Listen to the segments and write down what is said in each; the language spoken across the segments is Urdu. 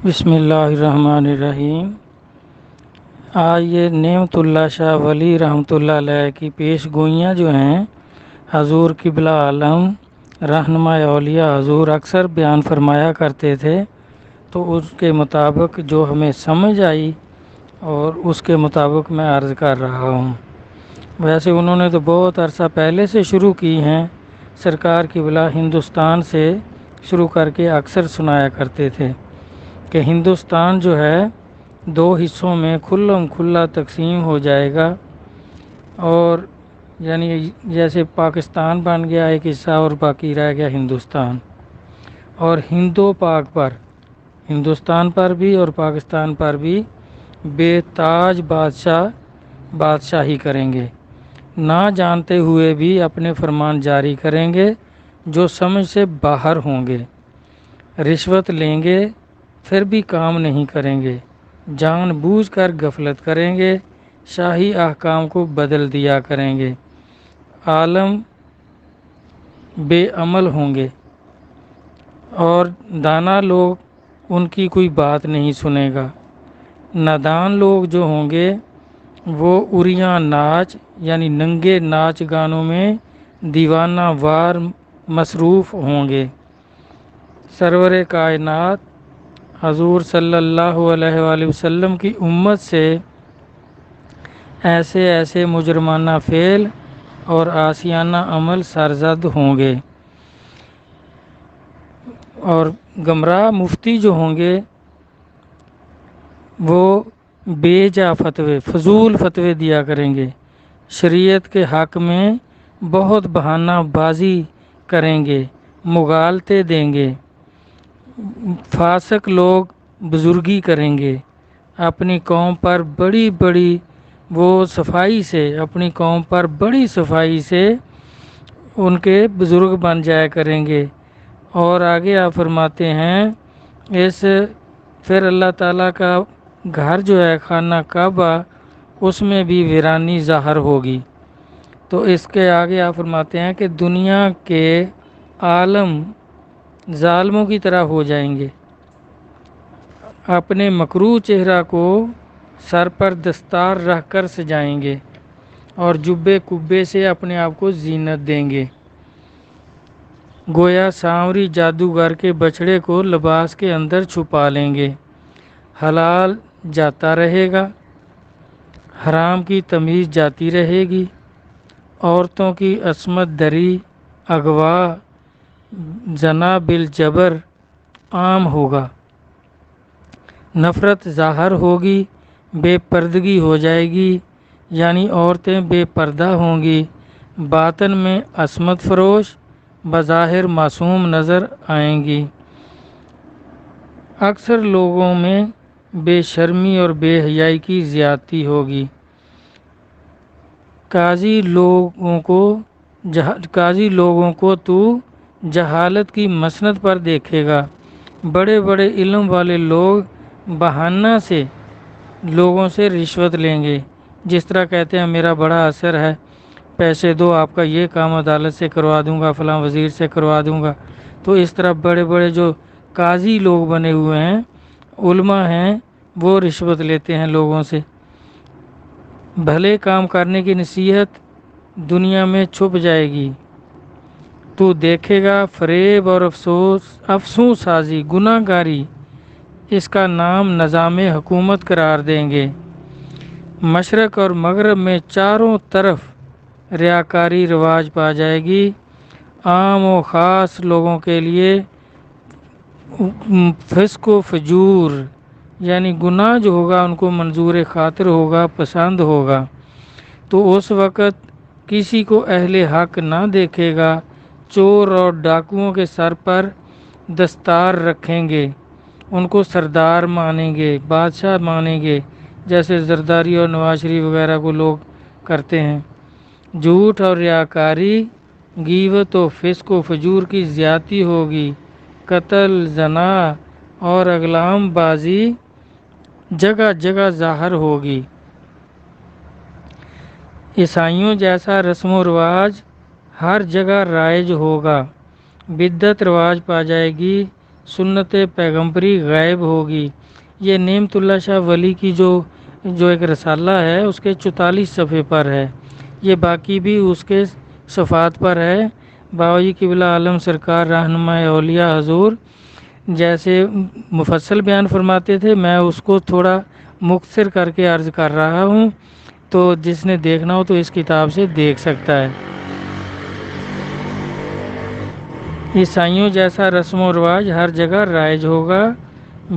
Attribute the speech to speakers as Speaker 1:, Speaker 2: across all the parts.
Speaker 1: بسم اللہ الرحمن الرحیم۔ آج یہ نعمت اللہ شاہ ولی رحمۃ اللہ علیہ کی پیش گوئیاں جو ہیں، حضور قبلہ عالم رہنما اولیاء حضور اکثر بیان فرمایا کرتے تھے، تو اس کے مطابق جو ہمیں سمجھ آئی اور اس کے مطابق میں عرض کر رہا ہوں۔ ویسے انہوں نے تو بہت عرصہ پہلے سے شروع کی ہیں، سرکار قبلہ ہندوستان سے شروع کر کے اکثر سنایا کرتے تھے کہ ہندوستان جو ہے 2 حصوں میں کھلا تقسیم ہو جائے گا، اور یعنی جیسے پاکستان بن گیا ایک حصہ اور باقی رہ گیا ہندوستان، اور ہندو پاک پر، ہندوستان پر بھی اور پاکستان پر بھی بے تاج بادشاہی کریں گے، نہ جانتے ہوئے بھی اپنے فرمان جاری کریں گے جو سمجھ سے باہر ہوں گے، رشوت لیں گے پھر بھی کام نہیں کریں گے، جان بوجھ کر غفلت کریں گے، شاہی احکام کو بدل دیا کریں گے، عالم بے عمل ہوں گے اور دانا لوگ ان کی کوئی بات نہیں سنے گا، نادان لوگ جو ہوں گے وہ عریاں ناچ یعنی ننگے ناچ گانوں میں دیوانہ وار مصروف ہوں گے، سرور کائنات حضور صلی اللہ علیہ وآلہ وسلم کی امت سے ایسے مجرمانہ فعل اور عاصیانہ عمل سرزد ہوں گے، اور گمراہ مفتی جو ہوں گے وہ بے جا فتوے، فضول فتوے دیا کریں گے، شریعت کے حق میں بہت بہانہ بازی کریں گے، مغالطے دیں گے، فاسق لوگ بزرگی کریں گے، اپنی قوم پر اپنی قوم پر بڑی صفائی سے ان کے بزرگ بن جایا کریں گے، اور آگے آپ فرماتے ہیں پھر اللہ تعالیٰ کا گھر جو ہے خانہ کعبہ، اس میں بھی ویرانی ظاہر ہوگی، تو اس کے آگے آپ فرماتے ہیں کہ دنیا کے عالم ظالموں کی طرح ہو جائیں گے، اپنے مکروہ چہرہ کو سر پر دستار رکھ کر سجائیں گے اور جبے کبے سے اپنے آپ کو زینت دیں گے، گویا سانوری جادوگر کے بچھڑے کو لباس کے اندر چھپا لیں گے، حلال جاتا رہے گا، حرام کی تمیز جاتی رہے گی، عورتوں کی عصمت دری، اغوا، زنا بالجبر عام ہوگا، نفرت ظاہر ہوگی، بے پردگی ہو جائے گی، یعنی عورتیں بے پردہ ہوں گی، باطن میں عصمت فروش، بظاہر معصوم نظر آئیں گی، اکثر لوگوں میں بے شرمی اور بے حیائی کی زیادتی ہوگی، قاضی لوگوں کو تو جہالت کی مسند پر دیکھے گا، بڑے بڑے علم والے لوگ بہانہ سے لوگوں سے رشوت لیں گے، جس طرح کہتے ہیں میرا بڑا اثر ہے، پیسے دو آپ کا یہ کام عدالت سے کروا دوں گا، فلاں وزیر سے کروا دوں گا، تو اس طرح بڑے بڑے جو قاضی لوگ بنے ہوئے ہیں، علماء ہیں، وہ رشوت لیتے ہیں لوگوں سے، بھلے کام کرنے کی نصیحت دنیا میں چھپ جائے گی، تو دیکھے گا فریب اور افسوس سازی، گناہ گاری، اس کا نام نظام حکومت قرار دیں گے، مشرق اور مغرب میں چاروں طرف ریاکاری رواج پا جائے گی، عام و خاص لوگوں کے لیے فسق و فجور یعنی گناہ جو ہوگا ان کو منظور خاطر ہوگا، پسند ہوگا، تو اس وقت کسی کو اہل حق نہ دیکھے گا، چور اور ڈاکوؤں کے سر پر دستار رکھیں گے، ان کو سردار مانیں گے، بادشاہ مانیں گے، جیسے زرداری اور نواز شریف وغیرہ کو لوگ کرتے ہیں، جھوٹ اور ریاکاری، غیبت و فسق و فجور کی زیادتی ہوگی، قتل، زنا اور اغلام بازی جگہ جگہ ظاہر ہوگی، عیسائیوں جیسا رسم و رواج ہر جگہ رائج ہوگا، بدعت رواج پا جائے گی، سنت پیغمبری غائب ہوگی۔ یہ نعمت اللہ شاہ ولی کی جو ایک رسالہ ہے اس کے 44 صفحے پر ہے، یہ باقی بھی اس کے صفحات پر ہے۔ بابا جی قبلہ عالم سرکار رہنما اولیاء حضور جیسے مفصل بیان فرماتے تھے، میں اس کو تھوڑا مختصر کر کے عرض کر رہا ہوں، تو جس نے دیکھنا ہو تو اس کتاب سے دیکھ سکتا ہے۔ عیسائیوں جیسا رسم و رواج ہر جگہ رائج ہوگا،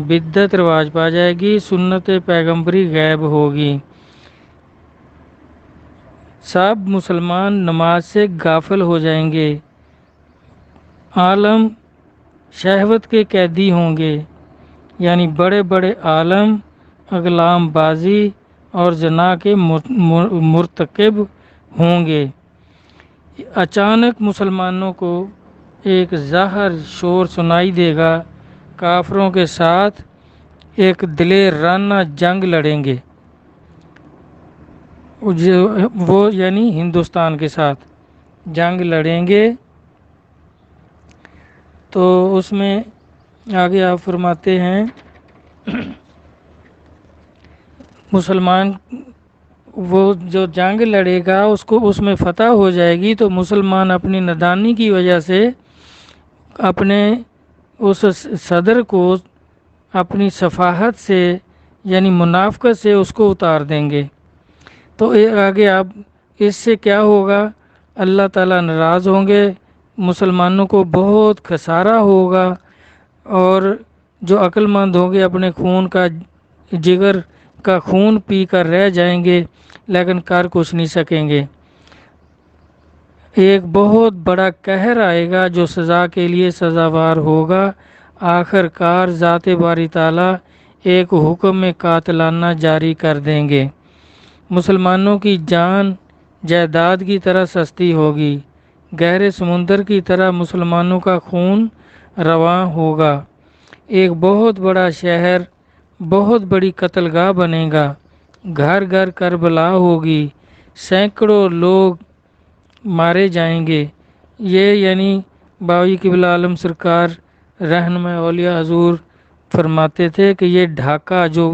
Speaker 1: بدعت رواج پا جائے گی، سنت پیغمبری غائب ہوگی، سب مسلمان نماز سے غافل ہو جائیں گے، عالم شہوت کے قیدی ہوں گے، یعنی بڑے بڑے عالم اقلام بازی اور زنا کے مرتکب ہوں گے۔ اچانک مسلمانوں کو ایک ظاہر شور سنائی دے گا، کافروں کے ساتھ ایک دلیرانہ جنگ لڑیں گے، وہ یعنی ہندوستان کے ساتھ جنگ لڑیں گے۔ تو اس میں آگے آپ فرماتے ہیں مسلمان وہ جو جنگ لڑے گا اس میں فتح ہو جائے گی، تو مسلمان اپنی نادانی کی وجہ سے اپنے اس صدر کو اپنی صفاحت سے یعنی منافقت سے اس کو اتار دیں گے۔ تو آگے اب اس سے کیا ہوگا؟ اللہ تعالیٰ ناراض ہوں گے، مسلمانوں کو بہت خسارہ ہوگا، اور جو عقل مند ہوں گے اپنے خون کا جگر کا خون پی کر رہ جائیں گے، لیکن کر کچھ نہیں سکیں گے۔ ایک بہت بڑا قہر آئے گا جو سزا کے لیے سزاوار ہوگا، آخر کار ذات باری تعالیٰ ایک حکم میں قاتلانہ جاری کر دیں گے، مسلمانوں کی جان جائیداد کی طرح سستی ہوگی، گہرے سمندر کی طرح مسلمانوں کا خون رواں ہوگا، ایک بہت بڑا شہر بہت بڑی قتل گاہ بنے گا، گھر گھر کربلا ہوگی، سینکڑوں لوگ مارے جائیں گے۔ یہ یعنی بابا جی قبلہ عالم سرکار رہنما اولیاء حضور فرماتے تھے کہ یہ ڈھاکہ جو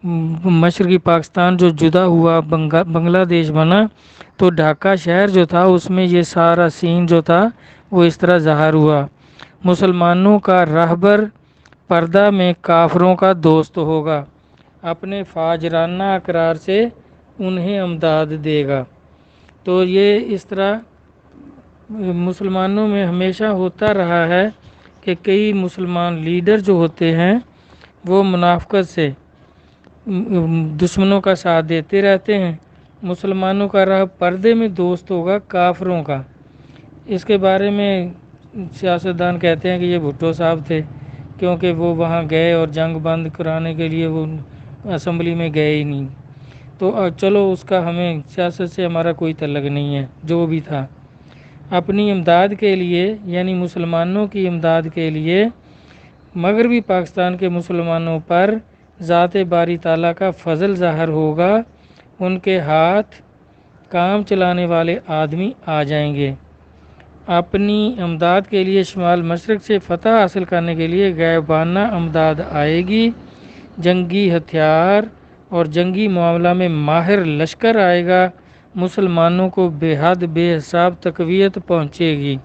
Speaker 1: مشرقی پاکستان جو جدا ہوا بنگلہ دیش بنا، تو ڈھاکہ شہر جو تھا اس میں یہ سارا سین جو تھا وہ اس طرح ظاہر ہوا۔ مسلمانوں کا رہبر پردہ میں کافروں کا دوست ہوگا، اپنے فاجرانہ اقرار سے انہیں امداد دے گا۔ تو یہ اس طرح مسلمانوں میں ہمیشہ ہوتا رہا ہے کہ کئی مسلمان لیڈر جو ہوتے ہیں وہ منافقت سے دشمنوں کا ساتھ دیتے رہتے ہیں۔ مسلمانوں کا راہ پردے میں دوست ہوگا کافروں کا۔ اس کے بارے میں سیاستدان کہتے ہیں کہ یہ بھٹو صاحب تھے، کیونکہ وہ وہاں گئے اور جنگ بند کرانے کے لیے وہ اسمبلی میں گئے ہی نہیں۔ تو چلو اس کا ہمیں سیاست سے ہمارا کوئی تعلق نہیں ہے، جو بھی تھا۔ اپنی امداد کے لیے یعنی مسلمانوں کی امداد کے لیے مغربی پاکستان کے مسلمانوں پر ذات باری تعالیٰ کا فضل ظاہر ہوگا، ان کے ہاتھ کام چلانے والے آدمی آ جائیں گے۔ اپنی امداد کے لیے شمال مشرق سے فتح حاصل کرنے کے لیے غائبانہ امداد آئے گی، جنگی ہتھیار اور جنگی معاملہ میں ماہر لشکر آئے گا، مسلمانوں کو بے حد بے حساب تقویت پہنچے گی۔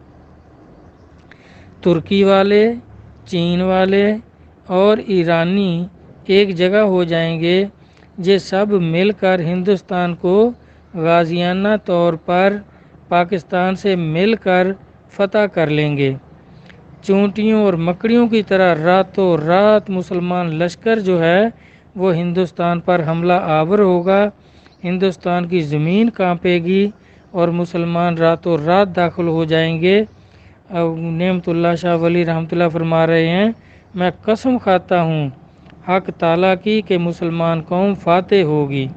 Speaker 1: ترکی والے، چین والے اور ایرانی ایک جگہ ہو جائیں گے، یہ سب مل کر ہندوستان کو غازیانہ طور پر پاکستان سے مل کر فتح کر لیں گے۔ چونٹیوں اور مکڑیوں کی طرح راتوں رات مسلمان لشکر جو ہے وہ ہندوستان پر حملہ آور ہوگا، ہندوستان کی زمین کانپے گی اور مسلمان راتوں رات داخل ہو جائیں گے۔ نعمت اللہ شاہ ولی رحمۃ اللہ فرما رہے ہیں، میں قسم کھاتا ہوں حق تعالیٰ کی کہ مسلمان قوم فاتح ہوگی۔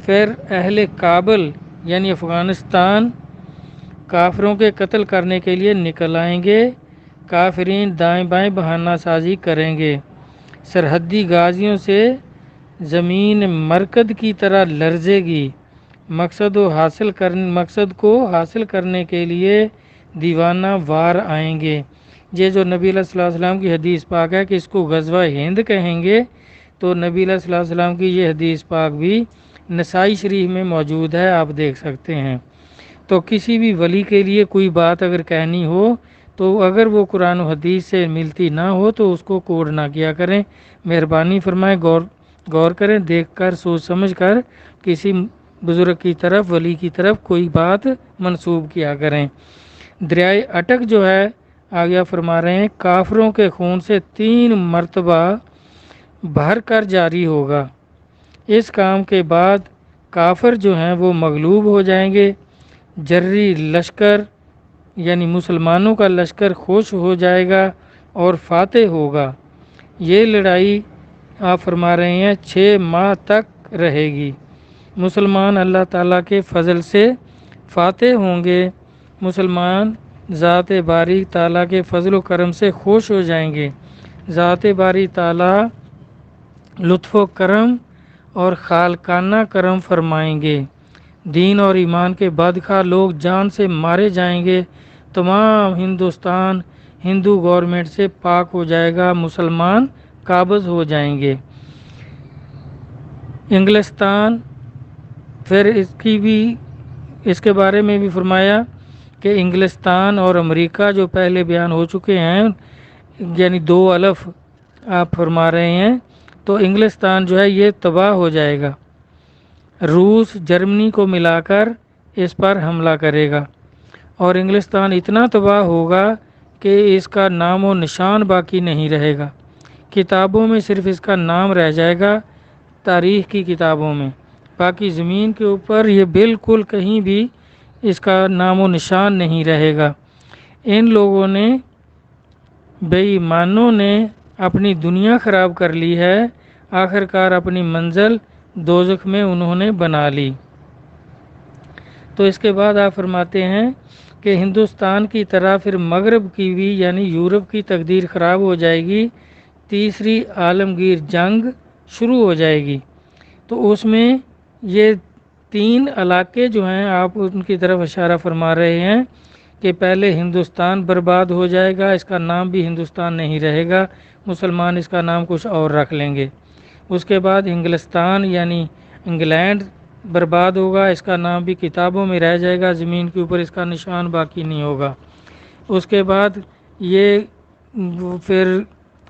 Speaker 1: پھر اہل کابل یعنی افغانستان کافروں کے قتل کرنے کے لیے نکل آئیں گے، کافرین دائیں بائیں بہانہ سازی کریں گے، سرحدی غازیوں سے زمین مرکد کی طرح لرزے گی، مقصد کو حاصل کرنے کے لیے دیوانہ وار آئیں گے، یہ جو نبی علیہ الصلوۃ والسلام کی حدیث پاک ہے کہ اس کو غزوہ ہند کہیں گے، تو نبی علیہ الصلوۃ والسلام کی یہ حدیث پاک بھی نسائی شریف میں موجود ہے، آپ دیکھ سکتے ہیں۔ تو کسی بھی ولی کے لیے کوئی بات اگر کہنی ہو تو اگر وہ قرآن و حدیث سے ملتی نہ ہو تو اس کو کوڈ نہ کیا کریں، مہربانی فرمائیں، غور کریں، دیکھ کر سوچ سمجھ کر کسی بزرگ کی طرف، ولی کی طرف کوئی بات منسوب کیا کریں۔ دریائے اٹک جو ہے آگیا فرما رہے ہیں کافروں کے خون سے 3 مرتبہ بھر کر جاری ہوگا، اس کام کے بعد کافر جو ہیں وہ مغلوب ہو جائیں گے، جری لشکر یعنی مسلمانوں کا لشکر خوش ہو جائے گا اور فاتح ہوگا۔ یہ لڑائی آپ فرما رہے ہیں 6 ماہ تک رہے گی۔ مسلمان اللہ تعالیٰ کے فضل سے فاتح ہوں گے، مسلمان ذات باری تعالیٰ کے فضل و کرم سے خوش ہو جائیں گے، ذات باری تعالیٰ لطف و کرم اور خالقانہ کرم فرمائیں گے، دین اور ایمان کے بدخواہ لوگ جان سے مارے جائیں گے، تمام ہندوستان ہندو گورنمنٹ سے پاک ہو جائے گا، مسلمان قابض ہو جائیں گے۔ انگلستان پھر اس کے بارے میں بھی فرمایا کہ انگلستان اور امریکہ جو پہلے بیان ہو چکے ہیں، یعنی 2 الف آپ فرما رہے ہیں، تو انگلستان جو ہے یہ تباہ ہو جائے گا، روس جرمنی کو ملا کر اس پر حملہ کرے گا، اور انگلستان اتنا تباہ ہوگا کہ اس کا نام و نشان باقی نہیں رہے گا، کتابوں میں صرف اس کا نام رہ جائے گا، تاریخ کی کتابوں میں، باقی زمین کے اوپر یہ بالکل کہیں بھی اس کا نام و نشان نہیں رہے گا۔ ان لوگوں نے، بے ایمانوں نے اپنی دنیا خراب کر لی ہے، آخرکار اپنی منزل دوزخ میں انہوں نے بنا لی۔ تو اس کے بعد آپ فرماتے ہیں کہ ہندوستان کی طرح پھر مغرب کی بھی یعنی یورپ کی تقدیر خراب ہو جائے گی، تیسری عالمگیر جنگ شروع ہو جائے گی۔ تو اس میں یہ 3 علاقے جو ہیں آپ ان کی طرف اشارہ فرما رہے ہیں کہ پہلے ہندوستان برباد ہو جائے گا، اس کا نام بھی ہندوستان نہیں رہے گا، مسلمان اس کا نام کچھ اور رکھ لیں گے۔ اس کے بعد انگلستان یعنی انگلینڈ برباد ہوگا، اس کا نام بھی کتابوں میں رہ جائے گا، زمین کے اوپر اس کا نشان باقی نہیں ہوگا۔ اس کے بعد یہ پھر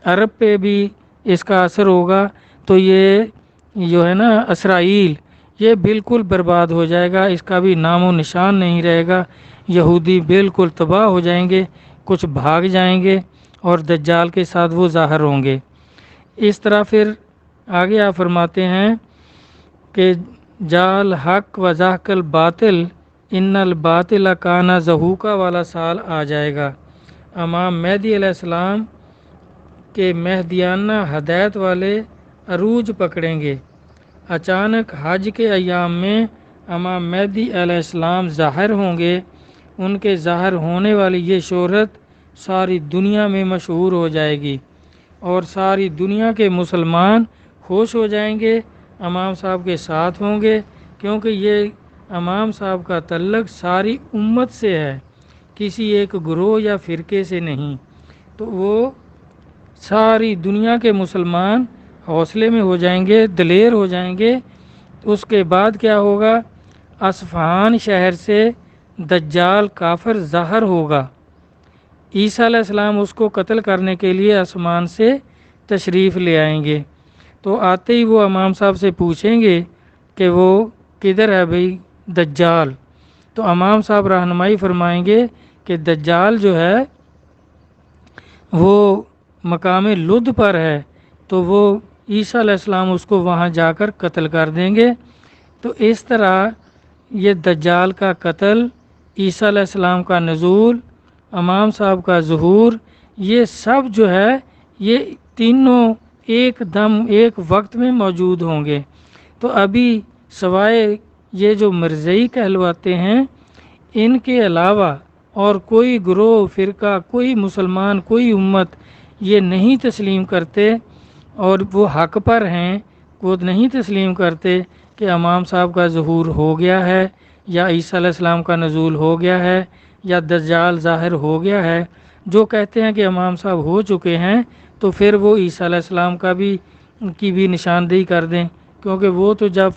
Speaker 1: عرب پہ بھی اس کا اثر ہوگا، تو یہ جو ہے نا اسرائیل، یہ بالکل برباد ہو جائے گا، اس کا بھی نام و نشان نہیں رہے گا، یہودی بالکل تباہ ہو جائیں گے، کچھ بھاگ جائیں گے اور دجال کے ساتھ وہ ظاہر ہوں گے۔ اس طرح پھر آگے آپ فرماتے ہیں کہ جال حق و زحق الباطل ان الباطل کانا زہوقا والا سال آ جائے گا، امام مہدی علیہ السلام کے مہدیانہ ہدایت والے عروج پکڑیں گے، اچانک حج کے ایام میں امام مہدی علیہ السلام ظاہر ہوں گے، ان کے ظاہر ہونے والی یہ شہرت ساری دنیا میں مشہور ہو جائے گی اور ساری دنیا کے مسلمان خوش ہو جائیں گے، امام صاحب کے ساتھ ہوں گے، کیونکہ یہ امام صاحب کا تعلق ساری امت سے ہے، کسی ایک گروہ یا فرقے سے نہیں، تو وہ ساری دنیا کے مسلمان حوصلے میں ہو جائیں گے، دلیر ہو جائیں گے۔ اس کے بعد کیا ہوگا؟ اصفہان شہر سے دجال کافر ظاہر ہوگا، عیسیٰ علیہ السلام اس کو قتل کرنے کے لیے آسمان سے تشریف لے آئیں گے، تو آتے ہی وہ امام صاحب سے پوچھیں گے کہ وہ کدھر ہے بھئی دجال، تو امام صاحب رہنمائی فرمائیں گے کہ دجال جو ہے وہ مقام لد پر ہے، تو وہ عیسیٰ علیہ السلام اس کو وہاں جا کر قتل کر دیں گے۔ تو اس طرح یہ دجال کا قتل، عیسیٰ علیہ السلام کا نزول، امام صاحب کا ظہور، یہ سب جو ہے یہ تینوں ایک دم ایک وقت میں موجود ہوں گے۔ تو ابھی سوائے یہ جو مرزئی کہلواتے ہیں، ان کے علاوہ اور کوئی گروہ فرقہ، کوئی مسلمان، کوئی امت یہ نہیں تسلیم کرتے اور وہ حق پر ہیں، وہ نہیں تسلیم کرتے کہ امام صاحب کا ظہور ہو گیا ہے یا عیسیٰ علیہ السلام کا نزول ہو گیا ہے یا دجال ظاہر ہو گیا ہے، جو کہتے ہیں کہ امام صاحب ہو چکے ہیں، تو پھر وہ عیسیٰ علیہ السلام کی بھی نشاندہی کر دیں، کیونکہ وہ تو جب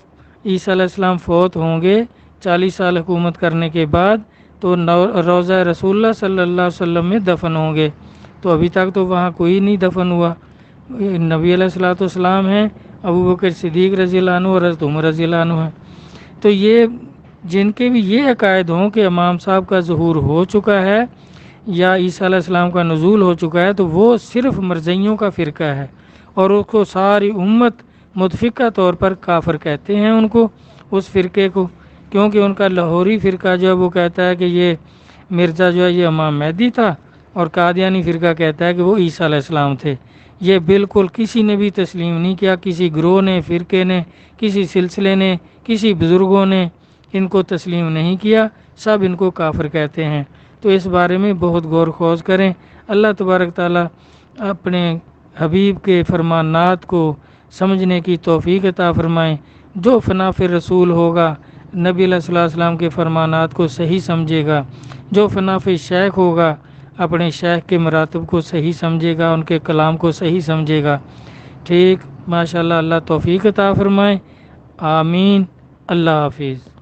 Speaker 1: عیسیٰ علیہ السلام فوت ہوں گے 40 سال حکومت کرنے کے بعد، تو روضہ رسول اللہ صلی اللہ علیہ وسلم میں دفن ہوں گے، تو ابھی تک تو وہاں کوئی نہیں دفن ہوا۔ نبی علیہ الصلوۃ والسلام ہیں، ابوبکر صدیق رضی اللہ عنہ اور حضرت عمر رضی اللہ عنہ ہیں۔ تو یہ جن کے بھی یہ عقائد ہوں کہ امام صاحب کا ظہور ہو چکا ہے یا عیسیٰ علیہ السلام کا نزول ہو چکا ہے، تو وہ صرف مرزائیوں کا فرقہ ہے، اور اس کو ساری امت متفقہ طور پر کافر کہتے ہیں ان کو، اس فرقے کو، کیونکہ ان کا لاہوری فرقہ جو ہے وہ کہتا ہے کہ یہ مرزا جو ہے یہ امام مہدی تھا، اور قادیانی فرقہ کہتا ہے کہ وہ عیسیٰ علیہ السلام تھے۔ یہ بالکل کسی نے بھی تسلیم نہیں کیا، کسی گروہ نے، فرقے نے، کسی سلسلے نے، کسی بزرگوں نے ان کو تسلیم نہیں کیا، سب ان کو کافر کہتے ہیں۔ تو اس بارے میں بہت غور و خوض کریں۔ اللہ تبارک تعالیٰ اپنے حبیب کے فرمانات کو سمجھنے کی توفیق عطا فرمائیں۔ جو فنا فی رسول ہوگا نبی علیہ الصلوۃ والسلام کے فرمانات کو صحیح سمجھے گا، جو فنا فی شیخ ہوگا اپنے شیخ کے مراتب کو صحیح سمجھے گا، ان کے کلام کو صحیح سمجھے گا۔ ٹھیک، ماشاءاللہ، اللہ توفیق عطا فرمائے، آمین۔ اللہ حافظ۔